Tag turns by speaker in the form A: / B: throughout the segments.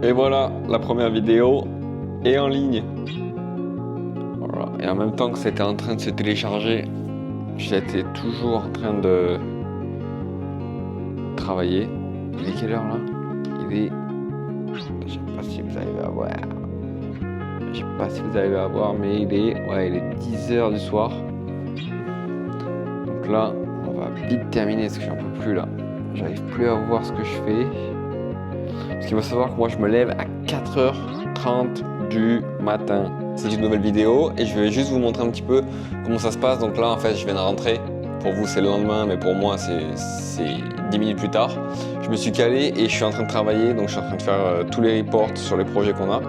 A: Et voilà, la première vidéo est en ligne. Voilà. Et en même temps que c'était en train de se télécharger, j'étais toujours en train de travailler. Il est quelle heure là? Il est... Je sais pas si vous arrivez à voir. Je sais pas si vous arrivez à voir, mais il est 10h du soir. Donc là, on va vite terminer parce que j'en peux plus là. J'arrive plus à voir ce que je fais. Parce qu'il faut savoir que moi je me lève à 4h30 du matin. C'est une nouvelle vidéo et je vais juste vous montrer un petit peu comment ça se passe. Donc là en fait je viens de rentrer. Pour vous c'est le lendemain, mais pour moi c'est 10 minutes plus tard. Je me suis calé et je suis en train de travailler. Donc je suis en train de faire tous les reports sur les projets qu'on a.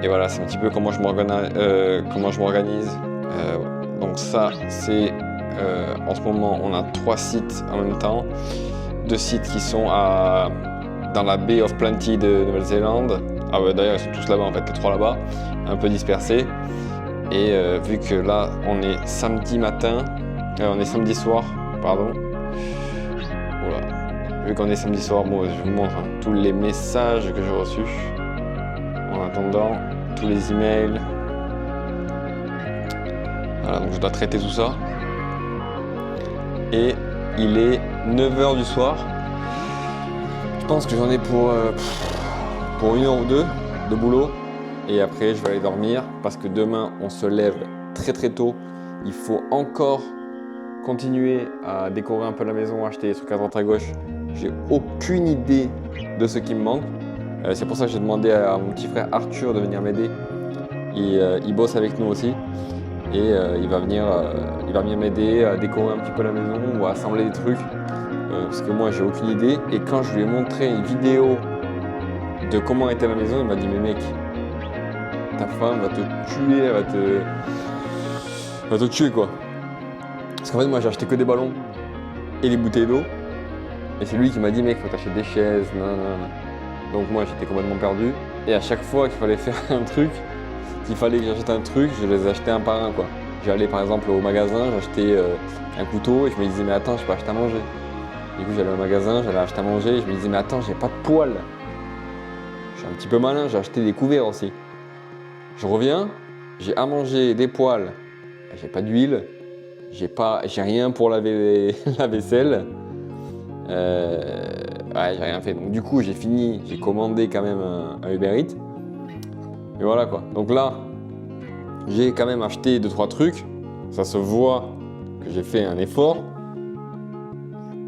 A: Et voilà, c'est un petit peu comment je m'organise. Donc ça c'est en ce moment on a 3 sites en même temps. 2 sites qui sont dans la Bay of Plenty de Nouvelle-Zélande. Ah ouais, d'ailleurs ils sont tous là-bas en fait, les 3 là-bas, un peu dispersés. Et vu que là on est samedi soir, pardon. Voilà. Vu qu'on est samedi soir, bon, je vous montre tous les messages que j'ai reçus. En attendant, tous les emails. Voilà, donc je dois traiter tout ça. Et il est 9h du soir. Je pense que j'en ai pour 1 heure ou 2 de boulot. Et après, je vais aller dormir parce que demain, on se lève très très tôt. Il faut encore continuer à décorer un peu la maison, acheter des trucs à droite à gauche. J'ai aucune idée de ce qui me manque. C'est pour ça que j'ai demandé à mon petit frère Arthur de venir m'aider. Il bosse avec nous aussi. Et il va venir m'aider à décorer un petit peu la maison ou à assembler des trucs. Parce que moi, j'ai aucune idée. Et quand je lui ai montré une vidéo de comment était la maison, il m'a dit mais mec, ta femme va te tuer, elle va te tuer quoi. Parce qu'en fait moi j'ai acheté que des ballons et des bouteilles d'eau. Et c'est lui qui m'a dit mec faut t'acheter des chaises, non. Donc moi j'étais complètement perdu. Et à chaque fois qu'il fallait faire un truc, qu'il fallait que j'achète un truc, je les achetais un par un quoi. J'allais par exemple au magasin, j'achetais un couteau et je me disais mais attends je peux acheter à manger. Du coup j'allais au magasin, j'allais acheter à manger et je me disais mais attends j'ai pas de poêle. Je suis un petit peu malin, j'ai acheté des couverts aussi. Je reviens, j'ai à manger des poêles, j'ai pas d'huile, j'ai rien pour laver la vaisselle. Ouais, j'ai rien fait. Donc du coup, j'ai commandé quand même un Uber Eats. Et voilà quoi. Donc là, j'ai quand même acheté 2-3 trucs. Ça se voit que j'ai fait un effort.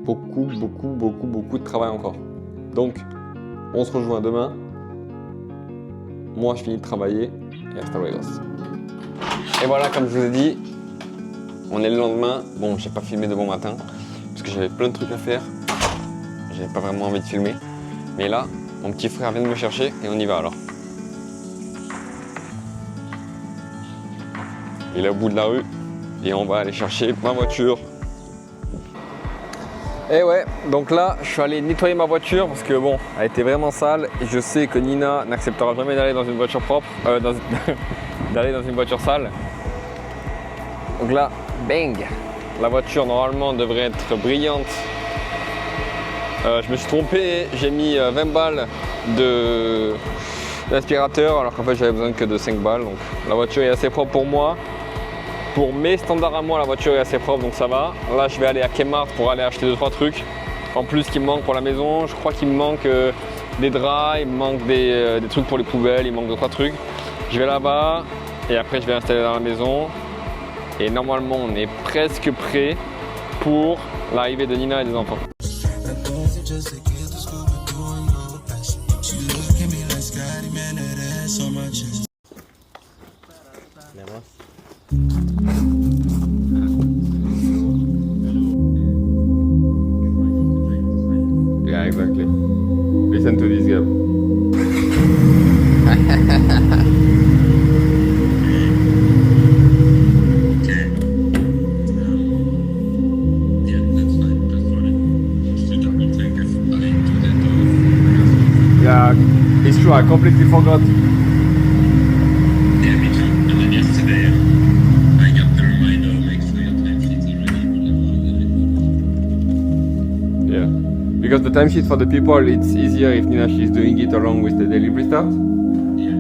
A: Beaucoup de travail encore. Donc, on se rejoint demain. Moi, je finis de travailler. Et hasta luego. Et voilà, comme je vous ai dit, on est le lendemain. Bon, j'ai pas filmé de bon matin parce que j'avais plein de trucs à faire. J'avais pas vraiment envie de filmer. Mais là, mon petit frère vient de me chercher et on y va alors. Il est au bout de la rue et on va aller chercher ma voiture. Et ouais, donc là, je suis allé nettoyer ma voiture parce que bon, elle était vraiment sale et je sais que Nina n'acceptera jamais d'aller dans une voiture propre, d'aller dans une voiture sale. Donc là, bang, la voiture normalement devrait être brillante. Je me suis trompé, j'ai mis 20 balles d'aspirateur alors qu'en fait j'avais besoin que de 5 balles. Donc la voiture est assez propre pour moi. Pour mes standards à moi, la voiture est assez propre, donc ça va. Là, je vais aller à Kmart pour aller acheter 2-3 trucs. En plus, qui me manque pour la maison, je crois qu'il me manque des draps, il me manque des trucs pour les poubelles, il me manque 2-3 trucs. Je vais là-bas et après, je vais installer dans la maison. Et normalement, on est presque prêt pour l'arrivée de Nina et des enfants. Yeah, exactly. Listen to this guy. Yeah, it's true. I completely forgot.
B: Yeah, me too. And then yesterday, I got the reminder, make sure your time sheets are ready.
A: Because the timesheet for the people, it's easier if Nina she's doing it along with the daily restart.
B: Yeah.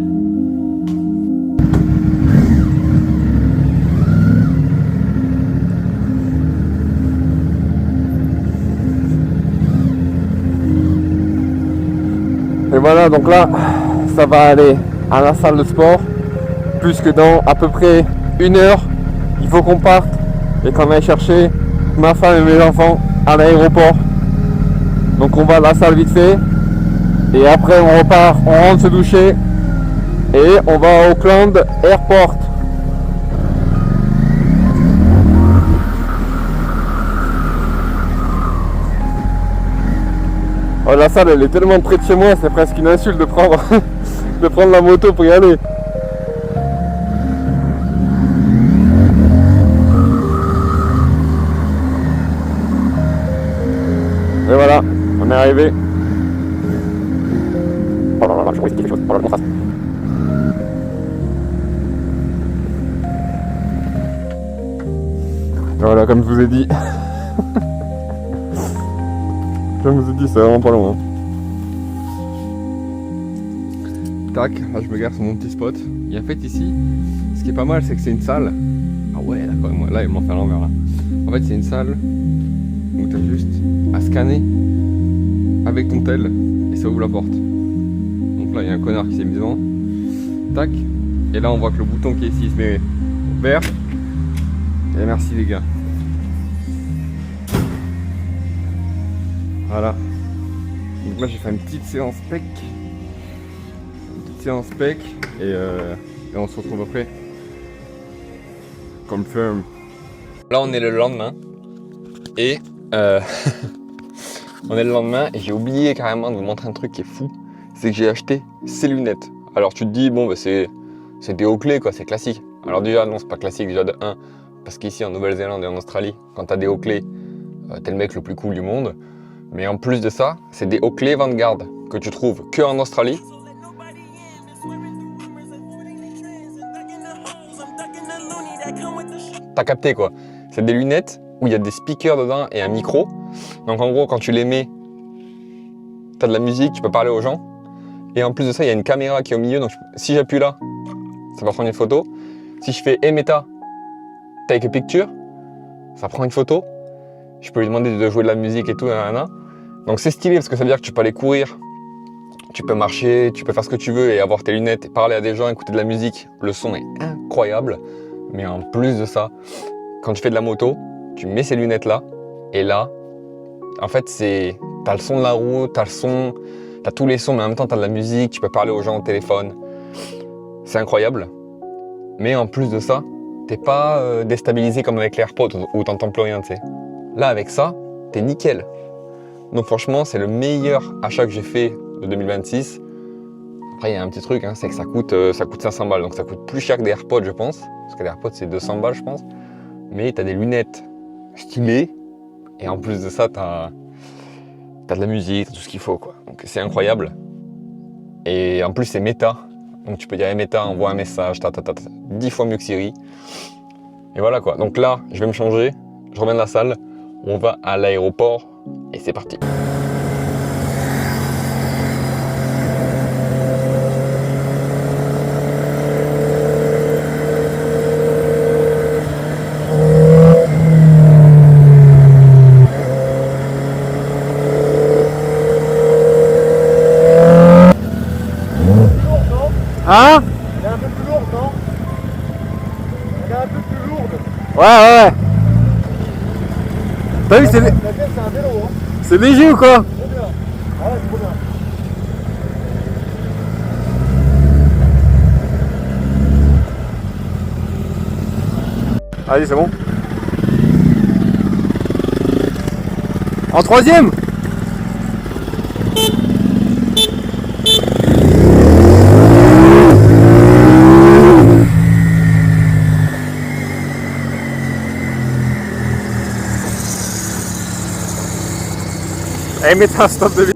A: Et voilà, donc là, ça va aller à la salle de sport, puisque dans à peu près 1 heure, il faut qu'on parte et qu'on aille chercher ma femme et mes enfants à l'aéroport. Donc on va à la salle vite fait, et après on repart, on rentre se doucher, et on va à Auckland Airport. Oh, la salle elle est tellement près de chez moi, c'est presque une insulte de prendre, de prendre la moto pour y aller. Et voilà, on est arrivé. Voilà, comme je vous ai dit. Comme je vous ai dit, c'est vraiment pas loin. Tac, là je me gare sur mon petit spot. Et en fait ici, ce qui est pas mal, c'est que c'est une salle. Ah ouais, d'accord, moi là ils m'ont fait à l'envers là. En fait c'est une salle où t'as juste à scanner avec ton tel et ça ouvre la porte. Donc là il y a un connard qui s'est mis devant. Tac. Et là on voit que le bouton qui est ici il se met vert. Et merci les gars. Voilà. Donc là j'ai fait une petite séance spec. Et on se retrouve après. Confirm. Là on est le lendemain. Et on est le lendemain et j'ai oublié carrément de vous montrer un truc qui est fou. C'est que j'ai acheté ces lunettes. Alors tu te dis bon bah c'est des Oakley quoi, c'est classique. Alors déjà non c'est pas classique déjà de 1. Parce qu'ici en Nouvelle-Zélande et en Australie, quand t'as des Oakley, t'es le mec le plus cool du monde. Mais en plus de ça, c'est des Oakley Vanguard que tu trouves que en Australie. T'as capté quoi. C'est des lunettes où il y a des speakers dedans et un micro. Donc en gros, quand tu les mets, t'as de la musique, tu peux parler aux gens. Et en plus de ça, il y a une caméra qui est au milieu. Donc si j'appuie là, ça va prendre une photo. Si je fais Hey Meta, take a picture, ça prend une photo. Je peux lui demander de jouer de la musique et tout. Nanana. Donc c'est stylé parce que ça veut dire que tu peux aller courir, tu peux marcher, tu peux faire ce que tu veux et avoir tes lunettes, et parler à des gens, écouter de la musique. Le son est incroyable. Mais en plus de ça, quand tu fais de la moto, tu mets ces lunettes là. Et là, en fait, t'as le son de la route, t'as tous les sons, mais en même temps t'as de la musique, tu peux parler aux gens au téléphone. C'est incroyable. Mais en plus de ça, t'es pas déstabilisé comme avec les AirPods où t'entends plus rien, tu sais. Là, avec ça, t'es nickel. Donc franchement, c'est le meilleur achat que j'ai fait de 2026. Après, il y a un petit truc, hein, c'est que ça coûte 500 balles. Donc ça coûte plus cher que des AirPods, je pense. Parce que les AirPods, c'est 200 balles, je pense. Mais t'as des lunettes stylées. Et en plus de ça, t'as de la musique, tout ce qu'il faut, quoi. Donc c'est incroyable. Et en plus, c'est Meta. Donc tu peux dire, hey, Meta, envoie un message, 10 fois mieux que Siri. Et voilà, quoi. Donc là, je vais me changer. Je reviens de la salle. On va à l'aéroport. Et c'est parti. Hein?
C: Elle est un peu plus lourde, non? Elle est un peu plus lourde.
A: Ouais. T'as vu,
C: La tienne, c'est un vélo, hein?
A: c'est léger ou quoi?
C: Trop bien. Ah ouais, trop bien.
A: Allez, c'est bon. En troisième? Hey Meta, stop the